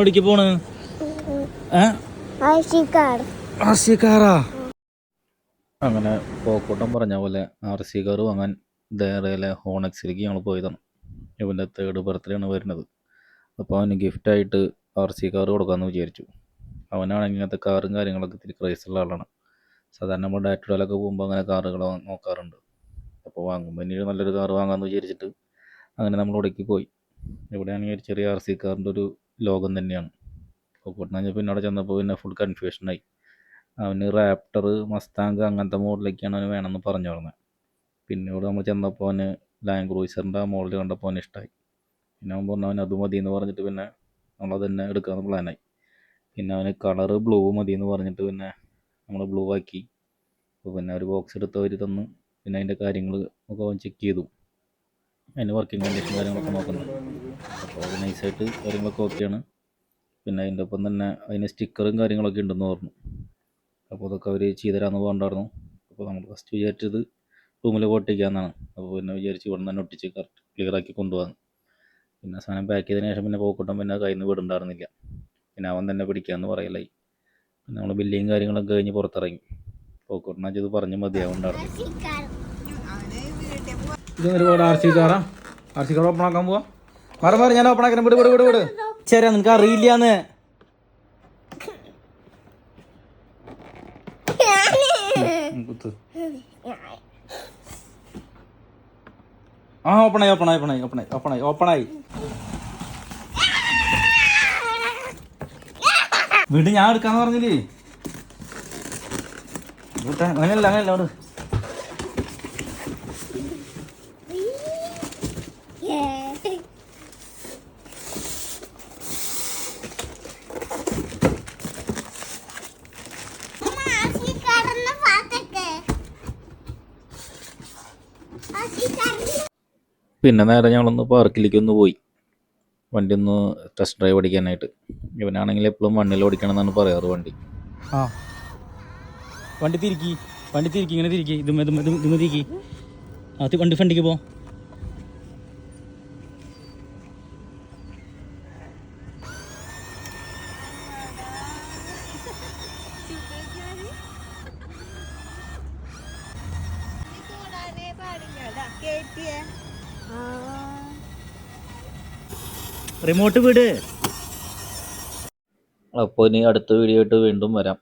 എവിടേക്ക് പോണ്? അങ്ങനെ പോക്കൂട്ടം പറഞ്ഞ പോലെ RC കാർ വാങ്ങാൻ ദേറയിലെ ഹോണക്സിലേക്ക് ഞങ്ങൾ പോയതാണ്. ഇവൻ്റെ 3rd ബർത്ത്ഡേ ആണ് വരുന്നത്. അപ്പോൾ അവന് ഗിഫ്റ്റായിട്ട് RC കാർ കൊടുക്കാമെന്ന് വിചാരിച്ചു. അവനാണെങ്കിൽ ഇങ്ങനത്തെ കാറും കാര്യങ്ങളൊക്കെ ഇത്തിരി ക്രൈസുള്ള ആളാണ്. സാധാരണ നമ്മൾ ഡാറ്റുകളിലൊക്കെ പോകുമ്പോൾ അങ്ങനെ കാറുകൾ നോക്കാറുണ്ട്. അപ്പോൾ വാങ്ങുമ്പോൾ ഇനി നല്ലൊരു കാർ വാങ്ങാമെന്ന് വിചാരിച്ചിട്ട് അങ്ങനെ നമ്മൾ ഇവിടേക്ക് പോയി. ഇവിടെയാണെങ്കിൽ ഒരു ചെറിയ RC കാറിൻ്റെ ഒരു ലോകം തന്നെയാണ്. പോക്കൂട്ടിന് പിന്നെ അവിടെ ചെന്നപ്പോൾ പിന്നെ ഫുൾ കൺഫ്യൂഷനായി. അവന് റാപ്റ്റർ, മസ്താങ്ക് അങ്ങനത്തെ മോഡലൊക്കെയാണ് അവന് വേണമെന്ന് പറഞ്ഞു പറഞ്ഞത്. പിന്നെ ഇവിടെ നമ്മൾ ചെന്നപ്പോൾ അവന് ലാൻഡ് ക്രൂയിസറിൻ്റെ ആ മോഡൽ കണ്ടപ്പോൾ അവന് ഇഷ്ടമായി. പിന്നെ അവൻ പറഞ്ഞു അവൻ അത് മതി എന്ന് പറഞ്ഞിട്ട് പിന്നെ നമ്മളത് തന്നെ എടുക്കാമെന്ന് പ്ലാനായി. പിന്നെ അവന് കളറ് ബ്ലൂ മതി എന്ന് പറഞ്ഞിട്ട് പിന്നെ നമ്മൾ ബ്ലൂ ആക്കി. അപ്പോൾ പിന്നെ ഒരു ബോക്സ് എടുത്ത് അവർ തന്നു. പിന്നെ അതിൻ്റെ കാര്യങ്ങൾ ഒക്കെ അവൻ ചെക്ക് ചെയ്തു. അതിൻ്റെ വർക്കിംഗ് കണ്ടീഷൻ കാര്യങ്ങളൊക്കെ നോക്കുന്നത്. അപ്പോൾ അത് നൈസായിട്ട് കാര്യങ്ങളൊക്കെ ഓക്കെയാണ്. പിന്നെ അതിൻ്റെ ഒപ്പം തന്നെ അതിന് സ്റ്റിക്കറും കാര്യങ്ങളൊക്കെ ഉണ്ടെന്ന് പറഞ്ഞു. അപ്പോൾ അതൊക്കെ അവർ ചെയ്തുതരാമെന്ന് പറഞ്ഞിട്ടുണ്ടായിരുന്നു. അപ്പോൾ നമ്മൾ ഫസ്റ്റ് വിചാരിച്ചത് റൂമിൽ പൊട്ടിക്കാമെന്നാണ്. അപ്പോൾ പിന്നെ വിചാരിച്ച് ഇവിടെ തന്നെ ഒട്ടിച്ച് കറക്റ്റ് ക്ലിയറാക്കി കൊണ്ടുപോകാൻ. പിന്നെ സാധനം പാക്ക് ചെയ്തതിന് ശേഷം പിന്നെ പോക്കൂട്ടം പിന്നെ കയ്യിൽ നിന്ന് വിടുണ്ടായിരുന്നില്ല. പിന്നെ അവൻ തന്നെ പിടിക്കാമെന്ന് പറയലായി. പിന്നെ നമ്മൾ ബില്ലിങ് കാര്യങ്ങളൊക്കെ കഴിഞ്ഞ് പുറത്തിറങ്ങി. പോക്കൂട്ടനാ ഇത് പറഞ്ഞ് മതിയാവുണ്ടായിരുന്നു. ഇത് ഒരുപാട് RC കാർ ഓപ്പൺ ആക്കാൻ പോവാ. മാറി ഞാൻ ഓപ്പൺ ആക്കാൻ വിട് ശരി. നിനക്ക് അറിയില്ലാന്ന്. ഓപ്പണായി വീട് ഞാൻ എടുക്കാന്ന് പറഞ്ഞില്ലേ. അങ്ങനെയല്ല അവിടെ പിന്നെ നേരെ ഞങ്ങളൊന്ന് പാർക്കിലേക്ക് ഒന്ന് പോയി വണ്ടി ഒന്ന് ടെസ്റ്റ് ഡ്രൈവ് ഓടിക്കാനായിട്ട്. ഇവനാണെങ്കിൽ എപ്പോഴും മണ്ണിൽ ഓടിക്കണം എന്നാണ് പറയാറ് വണ്ടി. വണ്ടി തിരിക്കി ഇങ്ങനെ തിരിക്കി ഇതുമ്മ തിരിക്കി അത് വണ്ടി ഫ്രണ്ടിക്ക് പോ. റിമോട്ട് വിട്. അപ്പോൾ ഇനി അടുത്ത വീഡിയോ ആയിട്ട് വീണ്ടും വരാം.